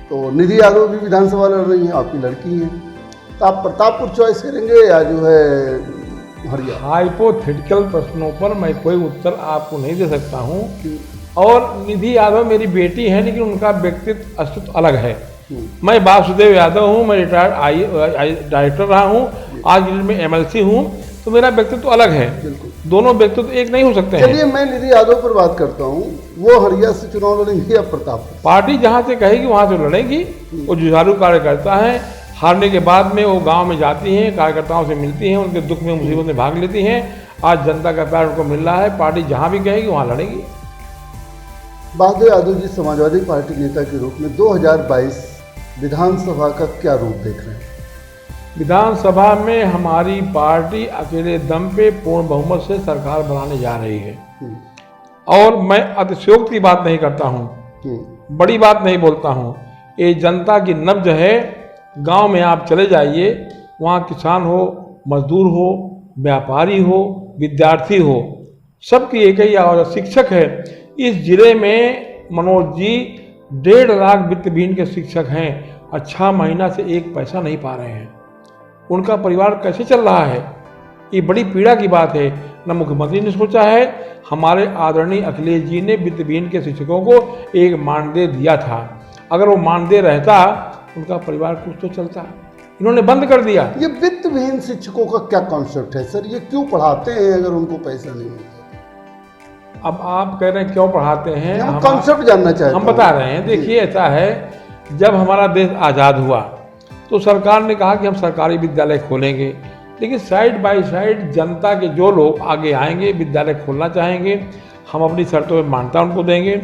Speaker 1: तो निधि यादव भी विधानसभा लड़ रही हैं, आपकी लड़की हैं, तो आप प्रतापपुर चॉइस करेंगे या जो है हरिया?
Speaker 2: हाइपोथेटिकल प्रश्नों पर मैं कोई उत्तर आपको नहीं दे सकता हूँ। और निधि यादव मेरी बेटी है, लेकिन उनका व्यक्तित्व अस्तित्व अलग है। मैं वासुदेव यादव हूँ, मैं रिटायर्ड डायरेक्टर रहा हूँ, आज में MLC हूँ, तो मेरा व्यक्तित्व अलग है। दोनों व्यक्तित्व एक नहीं हो सकते हैं।
Speaker 1: चलिए, मैं निधि यादव पर बात करता हूँ, वो हरिया से चुनाव लड़ेंगे या प्रतापपुर?
Speaker 2: पार्टी जहाँ से कहेगी वहाँ से लड़ेंगी। वो जुझारू कार्यकर्ता है, हारने के बाद में वो गांव में जाती हैं, कार्यकर्ताओं से मिलती हैं, उनके दुख में मुसीबत में भाग लेती हैं। आज जनता का प्यार उनको मिल रहा है, पार्टी जहाँ भी कहेगी वहाँ लड़ेगी।
Speaker 1: वासुदेव यादव जी समाजवादी पार्टी नेता के रूप में 2022 विधानसभा का क्या रूप देख रहे हैं?
Speaker 2: विधानसभा में हमारी पार्टी अकेले दम पे पूर्ण बहुमत से सरकार बनाने जा रही है। और मैं अतिशयोक्ति की बात नहीं करता हूँ, बड़ी बात नहीं बोलता हूँ। ये जनता की नब्ज है। गांव में आप चले जाइए, वहाँ किसान हो, मजदूर हो, व्यापारी हो, विद्यार्थी हो, सबकी एक ही आवाज़। शिक्षक है इस जिले में, मनोज जी 1.5 लाख वित्त विहीन के शिक्षक हैं, 6 महीना से एक पैसा नहीं पा रहे हैं। उनका परिवार कैसे चल रहा है, ये बड़ी पीड़ा की बात है। न मुख्यमंत्री ने सोचा है। हमारे आदरणीय अखिलेश जी ने वित्त विहीन के शिक्षकों को एक मानदेय दिया था। अगर वो मानदेय रहता, उनका परिवार कुछ तो चलता। इन्होंने बंद कर दिया।
Speaker 1: ये वित्त विहीन शिक्षकों का क्या कॉन्सेप्ट है सर? ये क्यों पढ़ाते हैं अगर उनको पैसा नहीं मिलता?
Speaker 2: अब आप कह रहे हैं क्यों पढ़ाते हैं,
Speaker 1: हम कॉन्सेप्ट जानना चाहते हैं।
Speaker 2: हम बता रहे हैं। देखिए, ऐसा है, जब हमारा देश आज़ाद हुआ तो सरकार ने कहा कि हम सरकारी विद्यालय खोलेंगे, लेकिन साइड बाय साइड जनता के जो लोग आगे आएंगे, विद्यालय खोलना चाहेंगे, हम अपनी शर्तों में मान्यता उनको देंगे,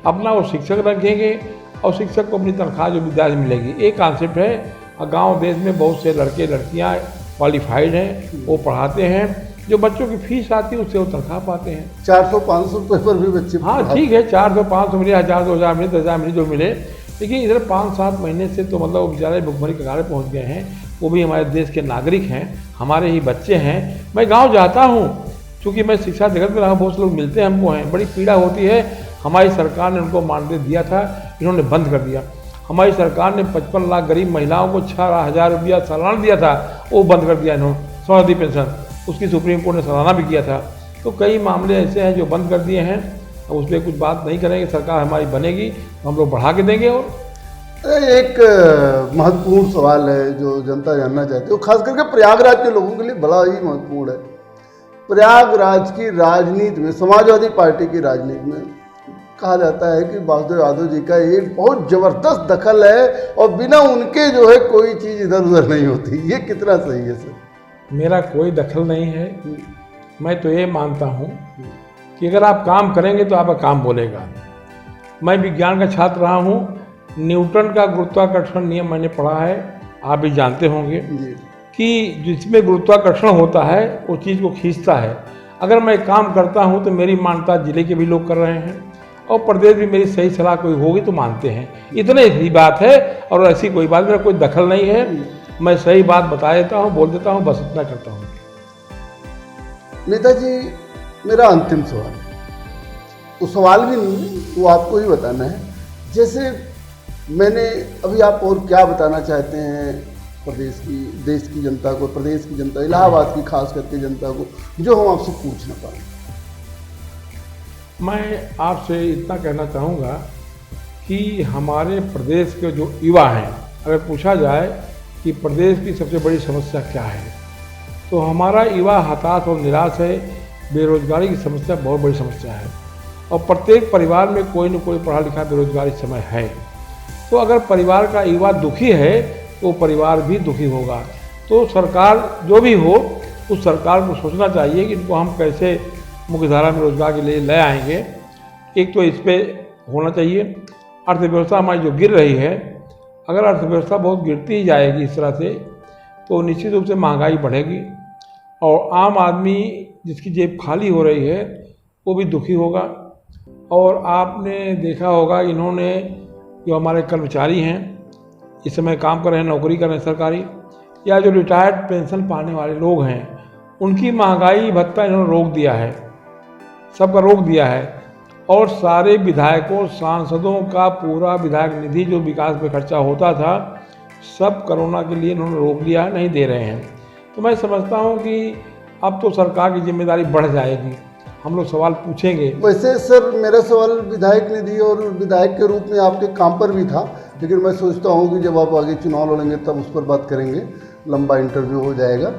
Speaker 2: अपना वो शिक्षक रखेंगे और शिक्षक को अपनी तनख्वाह जो विद्यालय मिलेगी। एक कॉन्सेप्ट है। गांव देश में बहुत से लड़के लड़कियां क्वालिफाइड हैं, वो पढ़ाते हैं। जो बच्चों की फीस आती है उससे वो तनख्वाह पाते हैं।
Speaker 1: 400-500 रुपये पर भी बच्चे।
Speaker 2: हाँ ठीक है, 400-500 मिले, 1000-2000 मिले, 10,000 मिले, जो मिले। लेकिन इधर 5-7 महीने से तो मतलब बेचारे भुखमरी कगार पहुँच गए हैं। वो भी हमारे देश के नागरिक हैं, हमारे ही बच्चे हैं। मैं गाँव जाता हूँ, चूँकि मैं शिक्षा जगत में रहा, बहुत से लोग मिलते हैं हमको, हैं, बड़ी पीड़ा होती है। हमारी सरकार ने उनको मानदेय दिया था, इन्होंने बंद कर दिया। हमारी सरकार ने 55 लाख गरीब महिलाओं को 6,000 रुपया सालाना दिया था, वो बंद कर दिया इन्होंने। स्वास्थ्य पेंशन उसकी सुप्रीम कोर्ट ने सालाना भी किया था। तो कई मामले ऐसे हैं जो बंद कर दिए हैं। अब उस पर कुछ बात नहीं करेंगे। सरकार हमारी बनेगी तो हम लोग बढ़ा के देंगे। और
Speaker 1: एक महत्वपूर्ण सवाल है जो जनता जानना चाहती है, वो खास करके प्रयागराज के लोगों के लिए बड़ा ही महत्वपूर्ण है। प्रयागराज की राजनीति में, समाजवादी पार्टी की राजनीति में कहा जाता है कि वासुदेव यादव जी का एक बहुत जबरदस्त दखल है और बिना उनके जो है कोई चीज़ इधर उधर नहीं होती। ये कितना सही है सर?
Speaker 2: मेरा कोई दखल नहीं है। मैं तो ये मानता हूँ कि अगर आप काम करेंगे तो आपका काम बोलेगा। मैं विज्ञान का छात्र रहा हूँ। न्यूटन का गुरुत्वाकर्षण नियम मैंने पढ़ा है, आप भी जानते होंगे कि जिसमें गुरुत्वाकर्षण होता है वो चीज़ को खींचता है। अगर मैं काम करता हूँ तो मेरी मान्यता जिले के भी लोग कर रहे हैं और प्रदेश भी मेरी सही सलाह कोई होगी तो मानते हैं। इतने ही बात है और ऐसी कोई बात, मेरा कोई दखल नहीं है। मैं सही बात बता देता हूँ, बोल देता हूँ, बस इतना करता हूँ।
Speaker 1: नेताजी, मेरा अंतिम सवाल है, वो सवाल भी नहीं, वो आपको ही बताना है। जैसे मैंने अभी, आप और क्या बताना चाहते हैं प्रदेश की, देश की जनता को, प्रदेश की जनता, इलाहाबाद की खास करके जनता को, जो हम आपसे पूछ ना पाएं?
Speaker 2: मैं आपसे इतना कहना चाहूँगा कि हमारे प्रदेश के जो युवा हैं, अगर पूछा जाए कि प्रदेश की सबसे बड़ी समस्या क्या है, तो हमारा युवा हताश और निराश है। बेरोजगारी की समस्या बहुत बड़ी समस्या है और प्रत्येक परिवार में कोई न कोई पढ़ा लिखा बेरोजगार इस समय है। तो अगर परिवार का युवा दुखी है तो परिवार भी दुखी होगा। तो सरकार जो भी हो, उस सरकार को सोचना चाहिए कि इनको हम कैसे मुख्यधारा में रोजगार के लिए ले आएंगे। एक तो इस पे होना चाहिए। अर्थव्यवस्था हमारी जो गिर रही है, अगर अर्थव्यवस्था बहुत गिरती ही जाएगी इस तरह से, तो निश्चित रूप से महंगाई बढ़ेगी और आम आदमी जिसकी जेब खाली हो रही है वो भी दुखी होगा। और आपने देखा होगा इन्होंने, जो हमारे कर्मचारी हैं इस समय काम कर रहे हैं, नौकरी कर रहे हैं सरकारी, या जो रिटायर्ड पेंशन पाने वाले लोग हैं, उनकी महंगाई भत्ता इन्होंने रोक दिया है, सबका रोक दिया है। और सारे विधायकों सांसदों का पूरा विधायक निधि जो विकास पे खर्चा होता था, सब कोरोना के लिए इन्होंने रोक दिया है, नहीं दे रहे हैं। तो मैं समझता हूँ कि अब तो सरकार की जिम्मेदारी बढ़ जाएगी। हम लोग सवाल पूछेंगे।
Speaker 1: वैसे सर मेरा सवाल विधायक निधि और विधायक के रूप में आपके काम पर भी था, लेकिन मैं सोचता हूँ कि जब आप आगे चुनाव लड़ेंगे तब उस पर बात करेंगे, लंबा इंटरव्यू हो जाएगा।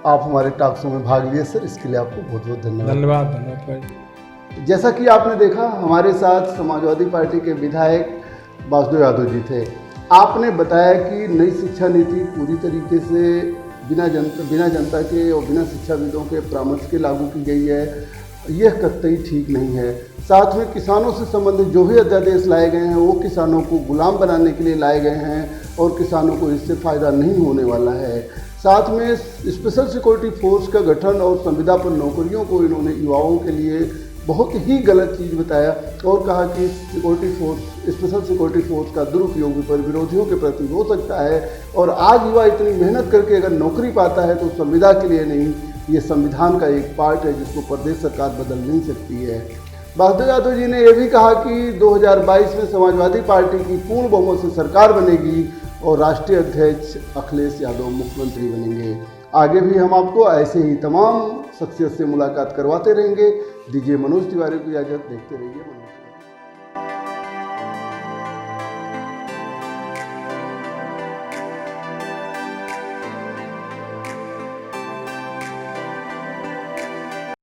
Speaker 1: आप हमारे टॉक शो में भाग लिए सर, इसके लिए आपको बहुत बहुत धन्यवाद।
Speaker 2: धन्यवाद।
Speaker 1: जैसा कि आपने देखा, हमारे साथ समाजवादी पार्टी के विधायक वासुदेव यादव जी थे। आपने बताया कि नई शिक्षा नीति पूरी तरीके से बिना जनता के और बिना शिक्षाविदों के परामर्श के लागू की गई है, यह कतई ठीक नहीं है। साथ में किसानों से संबंधित जो भी अध्यादेश लाए गए हैं वो किसानों को गुलाम बनाने के लिए लाए गए हैं और किसानों को इससे फ़ायदा नहीं होने वाला है। साथ में स्पेशल सिक्योरिटी फोर्स का गठन और संविदा पर नौकरियों को इन्होंने युवाओं के लिए बहुत ही गलत चीज़ बताया और कहा कि स्पेशल सिक्योरिटी फोर्स का दुरुपयोग पर विरोधियों के प्रति हो सकता है। और आज युवा इतनी मेहनत करके अगर नौकरी पाता है तो संविदा के लिए नहीं, ये संविधान का एक पार्ट है जिसको प्रदेश सरकार बदल नहीं सकती है। वासुदेव यादव जी ने यह भी कहा कि 2022 में समाजवादी पार्टी की पूर्ण बहुमत से सरकार बनेगी और राष्ट्रीय अध्यक्ष अखिलेश यादव मुख्यमंत्री बनेंगे। आगे भी हम आपको ऐसे ही तमाम शख्सियत से मुलाकात करवाते रहेंगे। दीजिए मनोज तिवारी को इजाज़त, देखते रहिए।